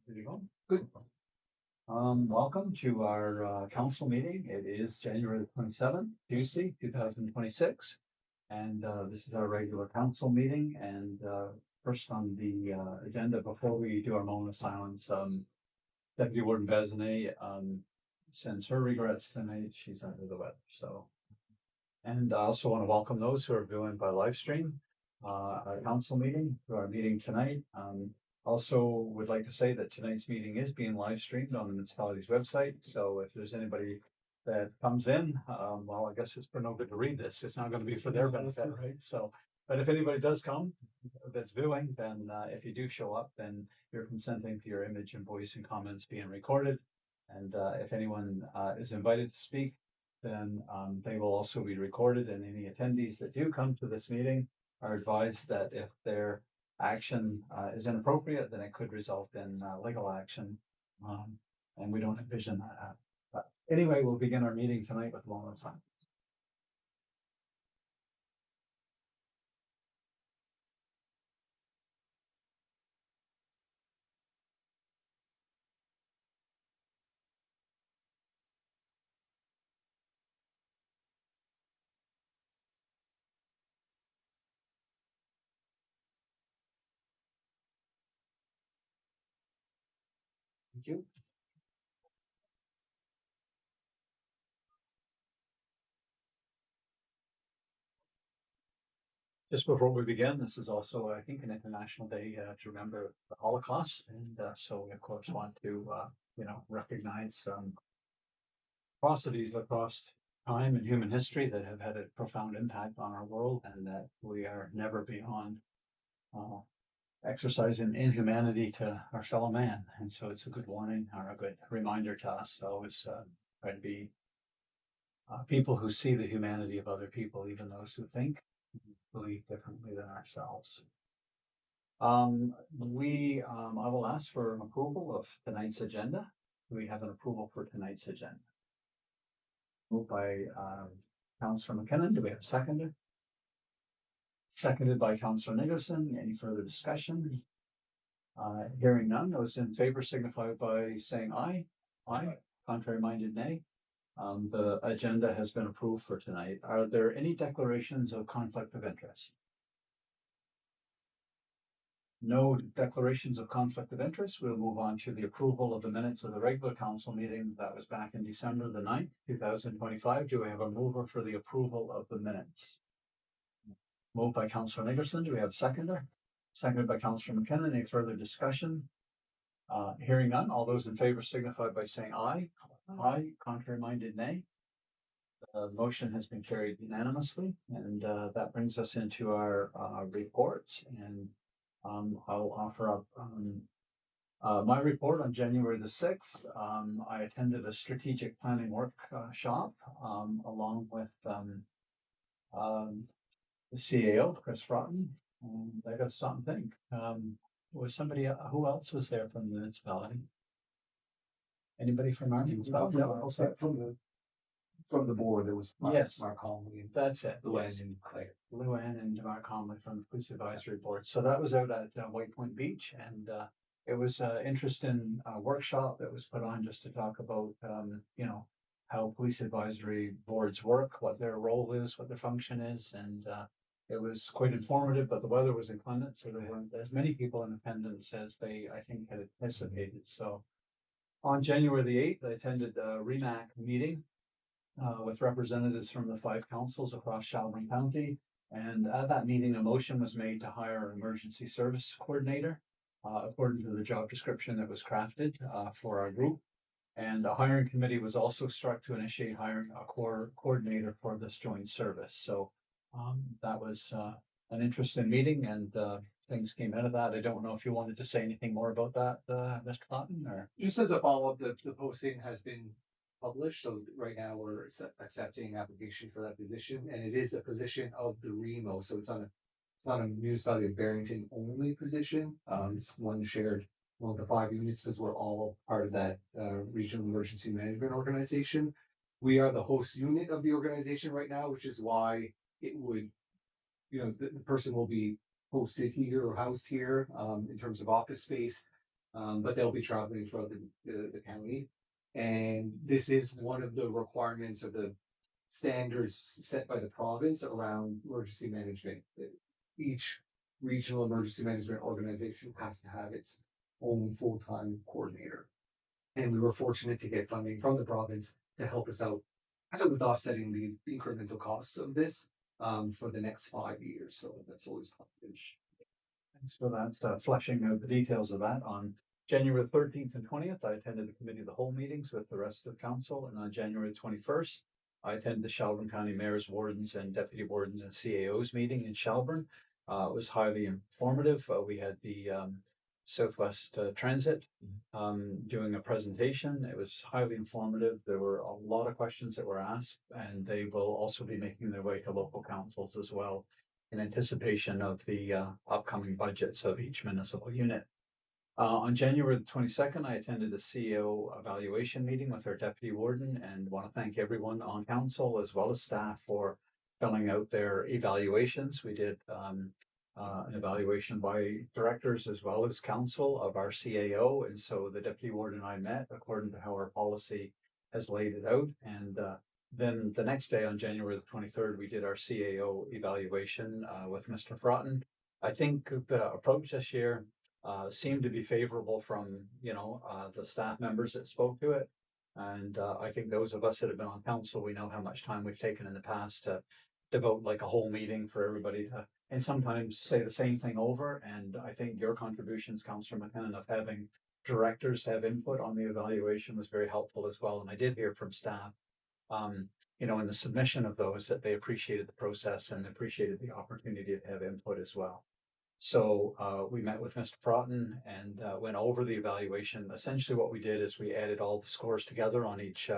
There you go. Good. Welcome to our council meeting. It is January the 27th, Tuesday, 2026. And this is our regular council meeting. And first on the agenda, before we do our moment of silence, Deputy Warden Bezanet sends her regrets tonight. She's under the weather. So, and I also want to welcome those who are viewing by live stream our council meeting to our meeting tonight. Also would like to say that tonight's meeting is being live streamed on the municipality's website. So if there's anybody that comes in, well, I guess it's for no good to read this. It's not going to be for their benefit, right? So, but if anybody does come that's viewing, then if you do show up, then you're consenting to your image and voice and comments being recorded. And if anyone is invited to speak, then they will also be recorded. And any attendees that do come to this meeting are advised that if their action is inappropriate, then it could result in legal action. And we don't envision that. But anyway, we'll begin our meeting tonight with a moment of silence. Thank you. Just before we begin, this is also, I think, an international day to remember the Holocaust. And so we, of course, want to, recognize atrocities across time and human history that have had a profound impact on our world, and that we are never beyond exercising inhumanity to our fellow man. And so it's a good warning or a good reminder to us to always try to be people who see the humanity of other people, even those who think, believe differently than ourselves. I will ask for an approval of tonight's agenda. Do we have an approval for tonight's agenda? Moved by Councillor McKinnon. Do we have a seconder? Seconded by Councillor Nicholson. Any further discussion? Hearing none, those in favor signify by saying aye. Aye. Contrary minded, nay. The agenda has been approved for tonight. Are there any declarations of conflict of interest? No declarations of conflict of interest. We'll move on to the approval of the minutes of the regular council meeting that was back in December the 9th, 2025. Do we have a mover for the approval of the minutes? Moved by Councillor Nicholson. Do we have a seconder? Seconded by Councillor McKinnon. Any further discussion? Hearing none, all those in favor signify by saying aye. Aye. Contrary minded, nay. The motion has been carried unanimously, and that brings us into our reports. And I'll offer up my report on January the 6th. I attended a strategic planning workshop along with the CAO, Chris Frotton, and I got to stop and think. Was somebody, who else was there from the municipality? Anybody from our municipality? From the board, there was Yes. Mark Conley and That's it. Luann Yes. and Claire. Luann and Mark Conley from the Police Advisory Board. So that was out at White Point Beach, and it was an interesting workshop that was put on just to talk about, how police advisory boards work, what their role is, what their function is, and it was quite informative. But the weather was inclement, so there weren't as many people in attendance as they, I think, had anticipated. So on January the 8th, I attended a REMAC meeting with representatives from the 5 councils across Shelburne County. And at that meeting, a motion was made to hire an emergency service coordinator, according to the job description that was crafted for our group. And a hiring committee was also struck to initiate hiring a coordinator for this joint service. So that was an interesting meeting, and things came out of that. I don't know if you wanted to say anything more about that, Mr. Cotton, or Just as a follow-up, the posting has been published, so right now we're accepting application for that position, and it is a position of the REMO, so it's not a municipality of Barrington only position. It's one shared among the 5 units because we're all part of that regional emergency management organization. We are the host unit of the organization right now, which is why it would, the person will be hosted here or housed here in terms of office space. but they'll be traveling throughout the county. And this is one of the requirements of the standards set by the province around emergency management. Each regional emergency management organization has to have its own full-time coordinator. And we were fortunate to get funding from the province to help us out with offsetting the incremental costs of this for the next 5 years. So that's always positive. Thanks for that, fleshing out the details of that. On January 13th and 20th, I attended the committee of the whole meetings with the rest of the council. And on January 21st, I attended the Shelburne County Mayor's, Wardens, and Deputy Wardens and CAOs meeting in Shelburne. It was highly informative. We had the Southwest Transit doing a presentation. It was highly informative. There were a lot of questions that were asked, and they will also be making their way to local councils as well in anticipation of the upcoming budgets of each municipal unit. On January the 22nd, I attended a CEO evaluation meeting with our deputy warden and want to thank everyone on council as well as staff for filling out their evaluations. We did an evaluation by directors as well as council of our CAO. And so the deputy warden and I met according to how our policy has laid it out. And then the next day on January the 23rd, we did our CAO evaluation with Mr. Frotton. I think the approach this year seemed to be favorable from, the staff members that spoke to it. And I think those of us that have been on council, we know how much time we've taken in the past to devote like a whole meeting for everybody to, and sometimes say the same thing over. And I think your contributions, Councillor McKinnon, of having directors have input on the evaluation was very helpful as well. And I did hear from staff in the submission of those that they appreciated the process and appreciated the opportunity to have input as well. So we met with Mr. Frotton and went over the evaluation. Essentially what we did is we added all the scores together on each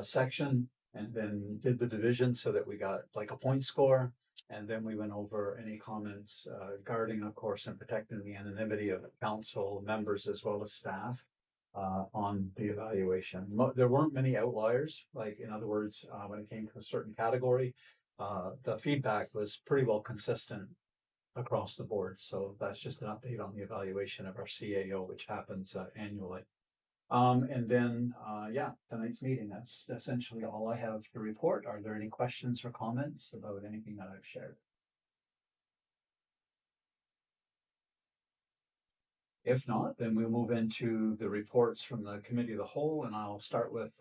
section and then did the division so that we got like a point score. And then we went over any comments regarding, of course, and protecting the anonymity of council members as well as staff on the evaluation. There weren't many outliers. Like, in other words, when it came to a certain category, the feedback was pretty well consistent across the board. So that's just an update on the evaluation of our CAO, which happens annually. And then, tonight's meeting, that's essentially all I have to report. Are there any questions or comments about anything that I've shared? If not, then we'll move into the reports from the committee of the whole, and I'll start with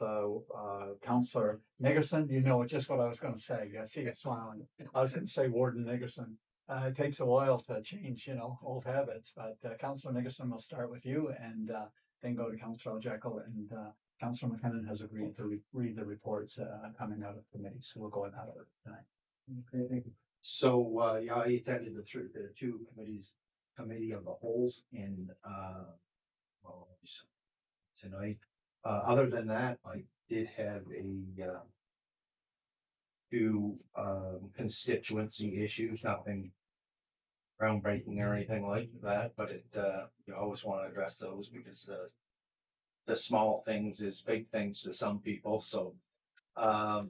Councillor Nickerson. You know just what I was going to say. I see you smiling. I was going to say Warden Nickerson. It takes a while to change, old habits, but Councillor Nickerson, will start with you and then go to Councillor Jekyll, and Councillor McKinnon has agreed to read the reports coming out of committee, so we'll go in that order tonight. Okay, thank you. So, I attended the two committee of the wholes in, tonight. Other than that, I did have two constituency issues, nothing groundbreaking or anything like that, but you always want to address those because the small things is big things to some people. So, and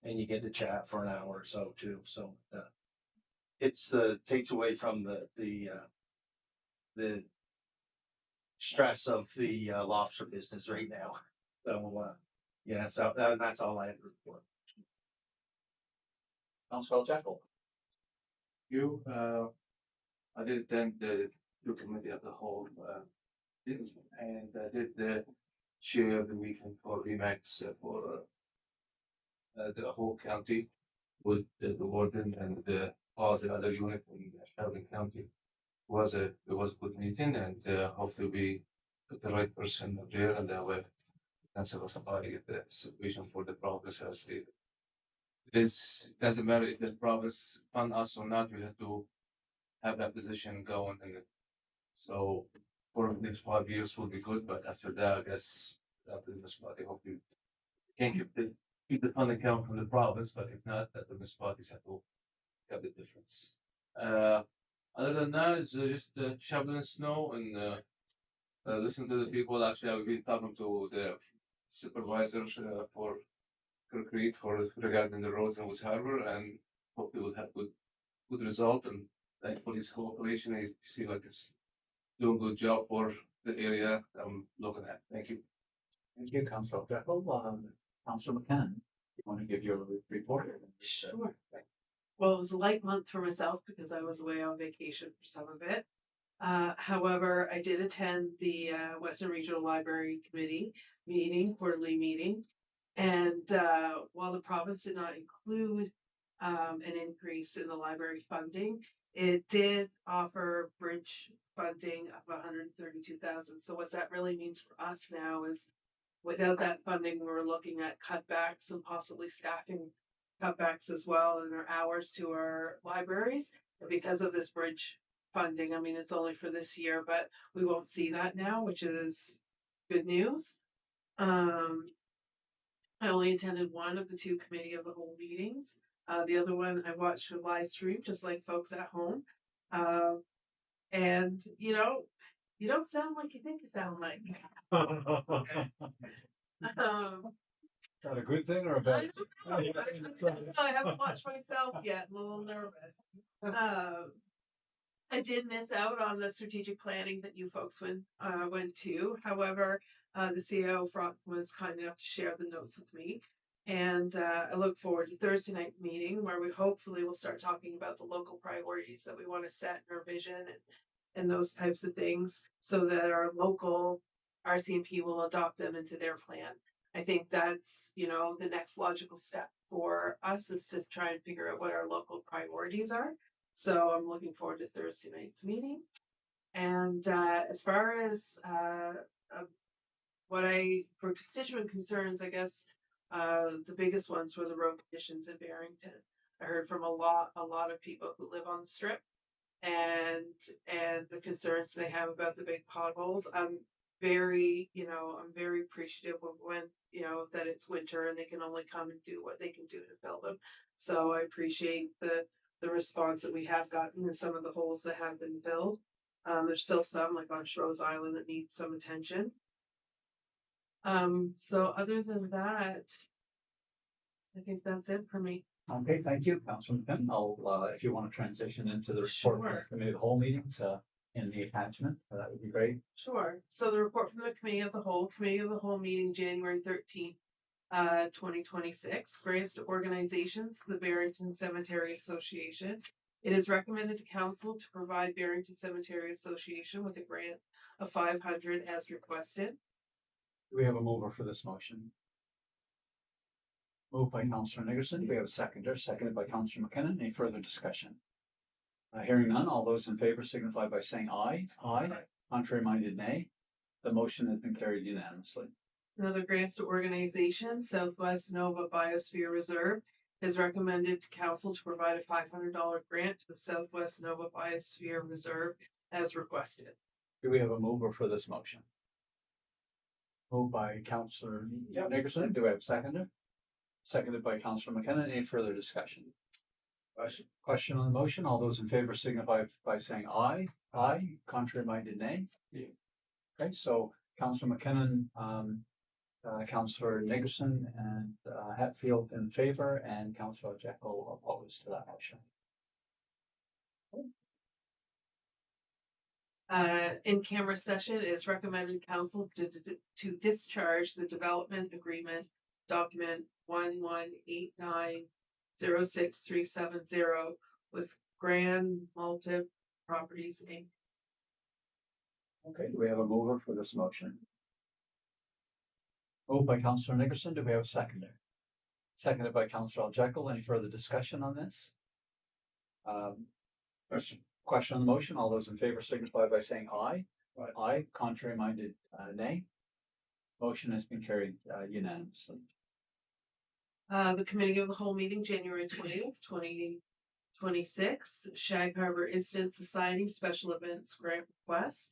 you get to chat for an hour or so too. So it's takes away from the stress of the lobster business right now. So so that's all I had to report. Councillor Jekyll. I did attend the committee of the whole, and I did chair the meeting for Remax for the whole county with the warden and all the other unit in Shelburne County. It was a good meeting, and hopefully we put the right person there, and we can satisfy the situation for the province as stated. It doesn't matter if the province fund us or not. We have to have that position going, and so for the next 5 years will be good. But after that, I guess after the municipality, hopefully we can keep the funding coming from the province. But if not, that the municipalities have to have the difference. Other than that, it's just shoveling snow and listen to the people. Actually, I've been talking to the supervisors for concrete regarding the roads in Woods Harbor, and hopefully we'll have good result. And thankfully, his cooperation is see like it's doing a good job for the area I'm looking at. Thank you. Thank you, Councilor Jekyll. Councilor McKinnon, you want to give your report? Sure. Well, it was a light month for myself because I was away on vacation for some of it. However, I did attend the Western Regional Library Committee quarterly meeting. And while the province did not include an increase in the library funding, it did offer bridge funding of 132,000. So what that really means for us now is without that funding, we're looking at cutbacks and possibly staffing cutbacks as well in our hours to our libraries. And because of this bridge funding, I mean, it's only for this year, but we won't see that now, which is good news. I only attended one of the two committee of the whole meetings. The other one I watched a live stream, just like folks at home. And you don't sound like you think you sound like. Um, Is that a good thing or a I bad? don't know. I haven't watched myself yet. I'm a little nervous. I did miss out on the strategic planning that you folks went to. However, the CEO was kind enough to share the notes with me. And I look forward to Thursday night meeting where we hopefully will start talking about the local priorities that we want to set in our vision and those types of things so that our local RCMP will adopt them into their plan. I think that's, the next logical step for us is to try and figure out what our local priorities are. So I'm looking forward to Thursday night's meeting. And as far as for constituent concerns, I guess the biggest ones were the road conditions in Barrington. I heard from a lot of people who live on the strip and the concerns they have about the big potholes. I'm very appreciative of when, that it's winter and they can only come and do what they can do to fill them. So I appreciate the response that we have gotten and some of the holes that have been filled. There's still some like on Shrose Island that need some attention. So other than that, I think that's it for me. Okay, thank you, Councilor McKinnon. I'll, if you want to transition into the report from the committee of the whole meetings in the attachment, that would be great. Sure. So the report from the committee of the whole meeting January 13th, 2026, grants to organizations, the Barrington Cemetery Association. It is recommended to council to provide Barrington Cemetery Association with a grant of 500 as requested. Do we have a mover for this motion? Moved by Councilor Nickerson. Do we have a seconder? Seconded by Councilor McKinnon. Any further discussion? Hearing none, all those in favor signify by saying aye. Aye. Contrary minded, nay. The motion has been carried unanimously. Another grants to organization, Southwest Nova Biosphere Reserve, is recommended to council to provide a $500 grant to the Southwest Nova Biosphere Reserve as requested. Do we have a mover for this motion? Moved by Councilor Nickerson. Do we have a seconder? Seconded by Councilor McKinnon. Any further discussion? Question on the motion. All those in favor signify by saying aye. Aye. Contrary minded, nay. Okay, so Councilor McKinnon, Councilor Nickerson, and Hatfield in favor, and Councilor Jekyll opposed to that motion. In camera session, it is recommended council to discharge the development agreement document 118906370 with Grand Malta Properties Inc. Okay, do we have a mover for this motion? Moved by Councilor Nickerson. Do we have a seconder? Seconded by Councilor Jekyll. Any further discussion on this? Question on the motion. All those in favor signify by saying aye. Aye. Aye. Contrary minded, nay. Motion has been carried unanimously. The committee of the whole meeting, January 20th, 2026, Shag Harbor Incident Society Special Events Grant Request.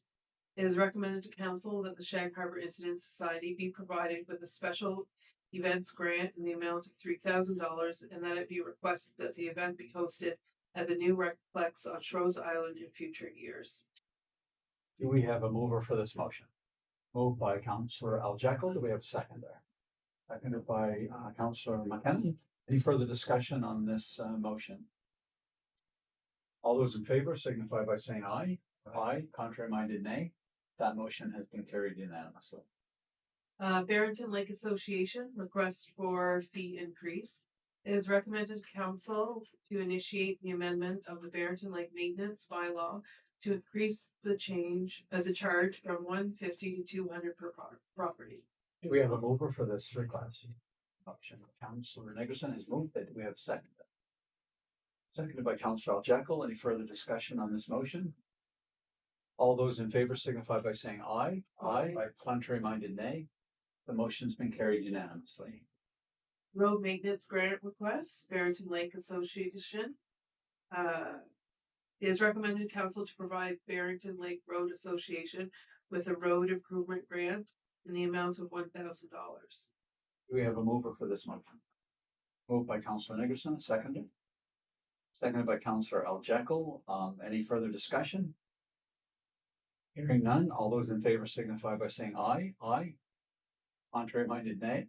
It is recommended to council that the Shag Harbor Incident Society be provided with a special events grant in the amount of $3,000 and that it be requested that the event be hosted at the new Recplex on Shrose Island in future years. Do we have a mover for this motion? Moved by Councilor Jekyll. Do we have a seconder? Seconded by Councilor McKinnon. Any further discussion on this motion? All those in favor signify by saying aye. Aye. Contrary minded, nay. That motion has been carried unanimously. Barrington Lake Association request for fee increase. It is recommended to council to initiate the amendment of the Barrington Lake Maintenance Bylaw to increase the charge from $150 to $200 per property. Do we have a mover for this request? Option. Councillor Nicholson has moved it. Do we have a second? Seconded by Councillor Jekyll. Any further discussion on this motion? All those in favor signify by saying aye. Aye. Contrary minded, nay. The motion's been carried unanimously. Road maintenance grant request, Barrington Lake Association. It is recommended council to provide Barrington Lake Road Association with a road improvement grant in the amount of $1,000. Do we have a mover for this motion? Moved by Councillor Nicholson, seconded. Seconded by Councillor Jekyll. Any further discussion? Hearing none, all those in favor signify by saying aye. Aye. Contrary minded, nay.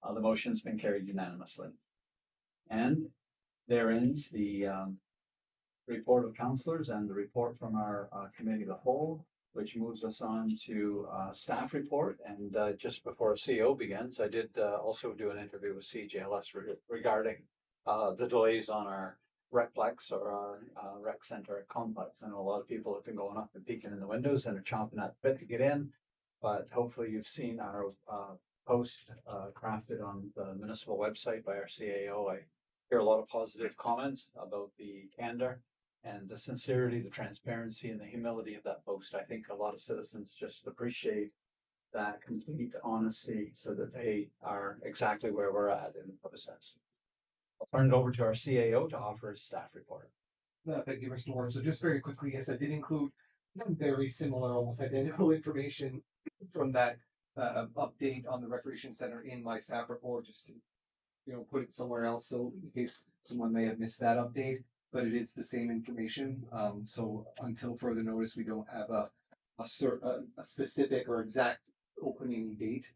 The motion's been carried unanimously. And there ends the report of councillors and the report from our committee of the whole, which moves us on to staff report. And just before CEO begins, I did also do an interview with CJLS regarding the delays on our Recplex or our rec center complex. I know a lot of people have been going up and peeking in the windows and are chomping at the bit to get in, but hopefully you've seen our post crafted on the municipal website by our CAO. I hear a lot of positive comments about the candor and the sincerity, the transparency, and the humility of that post. I think a lot of citizens just appreciate that complete honesty so that they are exactly where we're at in a sense. I'll turn it over to our CAO to offer his staff report. Thank you, Mr. Warren. So just very quickly, yes, I did include very similar, almost identical information from that update on the recreation center in my staff report, just to put it somewhere else. So in case someone may have missed that update, but it is the same information. So until further notice, we don't have a specific or exact opening date,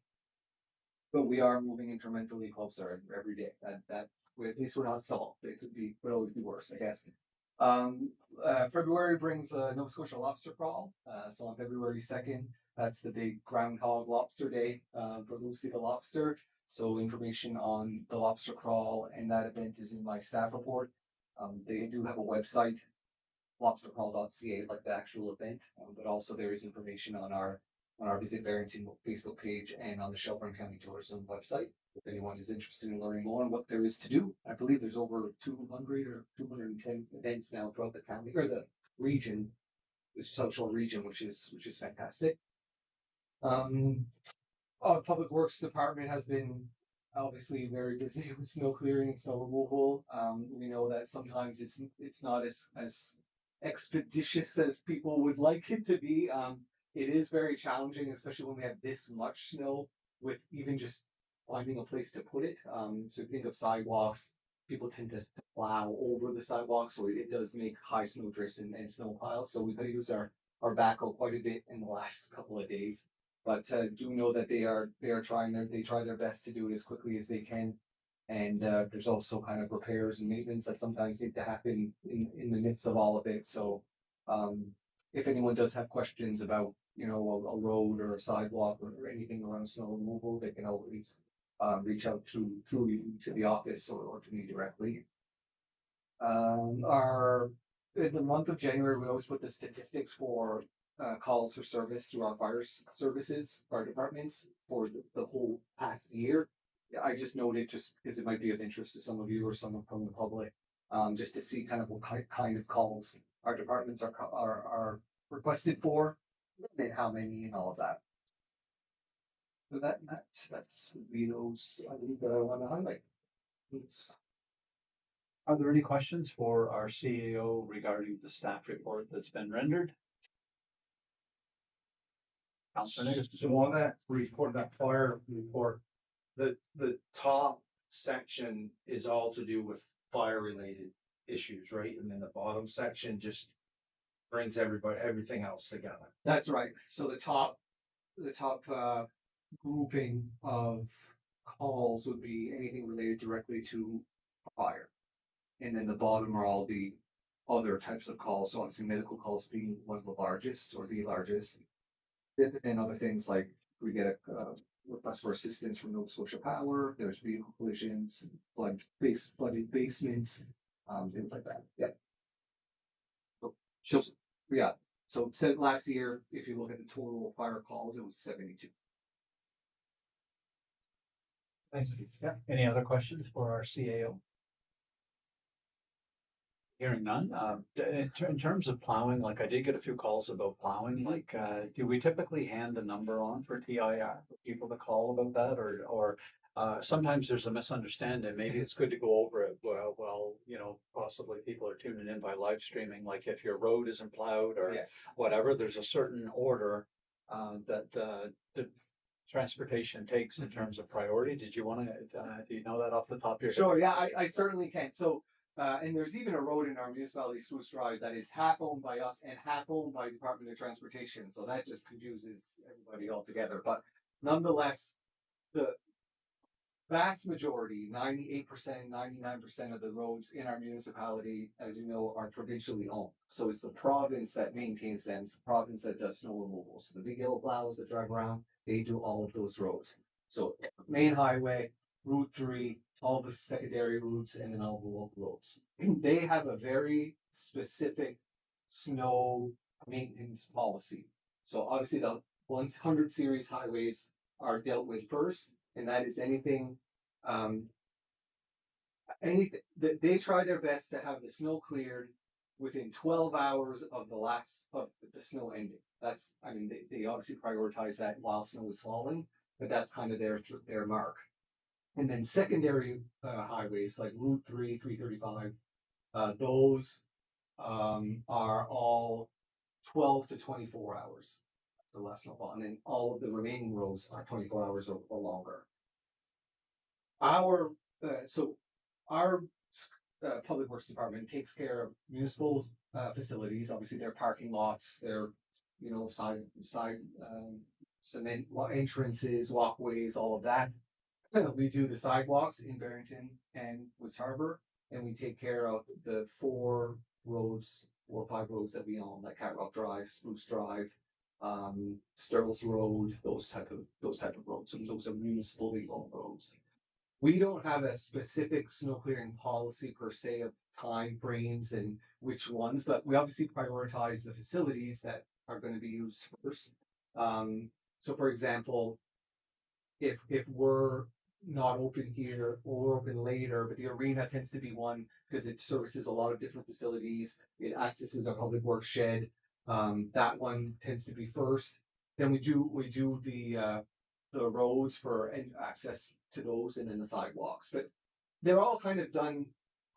but we are moving incrementally closer every day. That's at least we're not solved. It could always be worse, I guess. February brings the Nova Scotia Lobster Crawl. So on February 2nd, that's the big Groundhog Lobster Day for Lucy the Lobster. So information on the lobster crawl and that event is in my staff report. They do have a website, lobstercrawl.ca, like the actual event, but also there is information on our Visit Barrington Facebook page and on the Shelburne County Tourism website. If anyone is interested in learning more on what there is to do, I believe there's over 200 or 210 events now throughout the county or the region, the South Shore region, which is fantastic. Public Works Department has been obviously very busy with snow clearing and snow removal. We know that sometimes it's not as expeditious as people would like it to be. It is very challenging, especially when we have this much snow with even just finding a place to put it. So think of sidewalks, people tend to plow over the sidewalks, so it does make high snow drifts and snow piles. So we've got to use our backhoe quite a bit in the last couple of days. But do know that they try their best to do it as quickly as they can. And there's also kind of repairs and maintenance that sometimes need to happen in the midst of all of it. So if anyone does have questions about a road or a sidewalk or anything around snow removal, they can always reach out through you to the office or to me directly. In the month of January, we always put the statistics for calls for service through our fire departments for the whole past year. I just noted just because it might be of interest to some of you or someone from the public, just to see kind of what kind of calls our departments are requested for, and how many and all of that. So that's would be those I believe that I want to highlight. Are there any questions for our CAO regarding the staff report that's been rendered? Councillor Nicholson. So on that report, that fire report, the top section is all to do with fire related issues, right? And then the bottom section just brings everything else together. That's right. So the top grouping of calls would be anything related directly to fire. And then the bottom are all the other types of calls. So obviously medical calls being one of the largest or the largest. And other things like we get a request for assistance from Nova Scotia Power. There's vehicle collisions, flooded basements, things like that. Yeah. So yeah. So said last year, if you look at the total fire calls, it was 72. Thanks. Yeah. Any other questions for our CAO? Hearing none. In terms of plowing, like I did get a few calls about plowing. Like, do we typically hand the number on for TIR for people to call about that, or sometimes there's a misunderstanding. Maybe it's good to go over it. Well, possibly people are tuning in by live streaming. Like if your road isn't plowed or Yes. whatever, there's a certain order that the transportation takes in terms of priority. Did you want to? Do you know that off the top of your head? Sure, yeah, I certainly can. So, and there's even a road in our municipality, Spruce Drive, that is half owned by us and half owned by Department of Transportation. So that just confuses everybody altogether. But nonetheless, the vast majority, 98%, 99% of the roads in our municipality, as you know, are provincially owned. So it's the province that maintains them. It's the province that does snow removal. So the big yellow plows that drive around, they do all of those roads. So main highway, Route 3, all the secondary routes, and then all the local roads. They have a very specific snow maintenance policy. So obviously the 100 series highways are dealt with first, and that is anything that they try their best to have the snow cleared within 12 hours of the snow ending. That's, I mean, they obviously prioritize that while snow is falling, but that's kind of their mark. And then secondary highways like Route 3, 335, those are all 12 to 24 hours, the less snowfall. And then all of the remaining roads are 24 hours or longer. Our public works department takes care of municipal facilities, obviously their parking lots, their side cement entrances, walkways, all of that. We do the sidewalks in Barrington and Woods Harbor, and we take care of the 4 or 5 roads that we own, like Cat Rock Drive, Spruce Drive, Sturles Road, those type of roads. So those are municipally owned roads. We don't have a specific snow clearing policy per se of time frames and which ones, but we obviously prioritize the facilities that are going to be used first. So for example, if we're not open here or we're open later, but the arena tends to be one because it services a lot of different facilities. It accesses our public works shed. That one tends to be first. Then we do the roads for access to those, and then the sidewalks. But they're all kind of done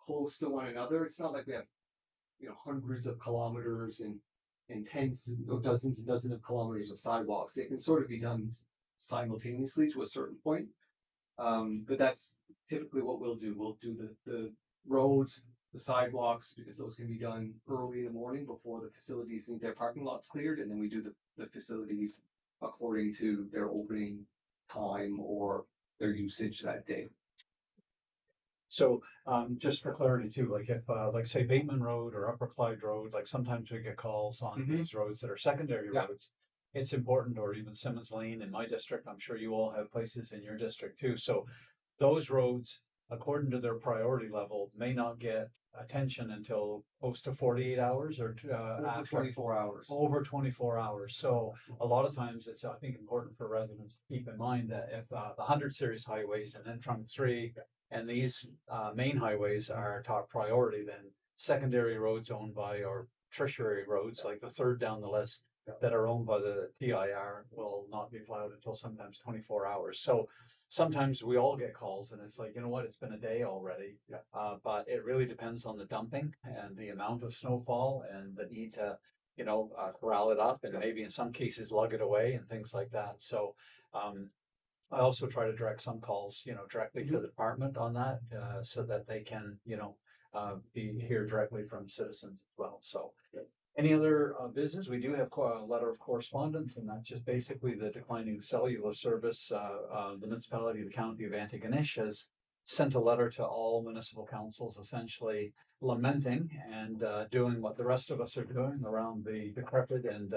close to one another. It's not like we have hundreds of kilometers and tens or dozens and dozens of kilometers of sidewalks. They can sort of be done simultaneously to a certain point. But that's typically what we'll do. We'll do the roads, the sidewalks, because those can be done early in the morning before the facilities need their parking lots cleared, and then we do the facilities according to their opening time or their usage that day. So just for clarity too, like if like say Bateman Road or Upper Clyde Road, like sometimes we get calls on these roads that are secondary roads. It's important, or even Simmons Lane in my district. I'm sure you all have places in your district too. So those roads, according to their priority level, may not get attention until close to 48 hours or over 24 hours. Over 24 hours. So a lot of times it's, I think, important for residents to keep in mind that if the 100 series highways and then Trunk 3 and these main highways are top priority, then secondary roads owned by, or tertiary roads, like the third down the list, that are owned by the TIR will not be plowed until sometimes 24 hours. So sometimes we all get calls and it's like, you know what, it's been a day already. But it really depends on the dumping and the amount of snowfall and the need to, corral it up and maybe in some cases lug it away and things like that. So I also try to direct some calls, directly to the department on that, so that they can, be hear directly from citizens as well. So any other business? We do have a letter of correspondence, and that's just basically the declining cellular service. The municipality of the county of Antigonish has sent a letter to all municipal councils essentially lamenting and doing what the rest of us are doing around the decrepit and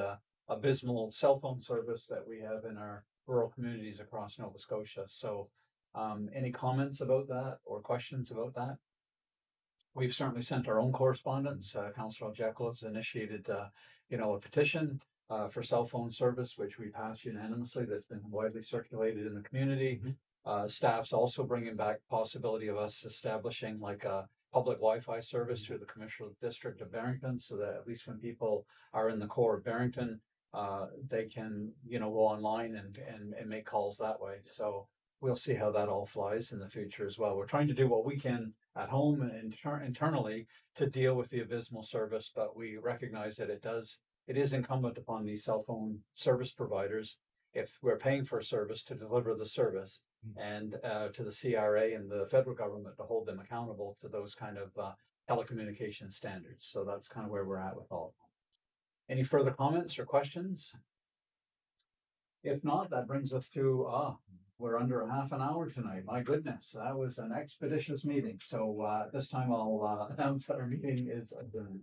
abysmal cell phone service that we have in our rural communities across Nova Scotia. So any comments about that or questions about that? We've certainly sent our own correspondence. Councillor Jekyll has initiated, a petition for cell phone service, which we passed unanimously. That's been widely circulated in the community. Staff's also bringing back possibility of us establishing like a public Wi-Fi service through the commercial district of Barrington, so that at least when people are in the core of Barrington, they can, go online and make calls that way. So we'll see how that all flies in the future as well. We're trying to do what we can at home and internally to deal with the abysmal service, but we recognize that it is incumbent upon these cell phone service providers, if we're paying for a service, to deliver the service, and to the CRA and the federal government to hold them accountable to those kind of telecommunication standards. So that's kind of where we're at with all of them. Any further comments or questions? If not, that brings us to, we're under a half an hour tonight. My goodness, that was an expeditious meeting. So this time I'll announce that our meeting is adjourned.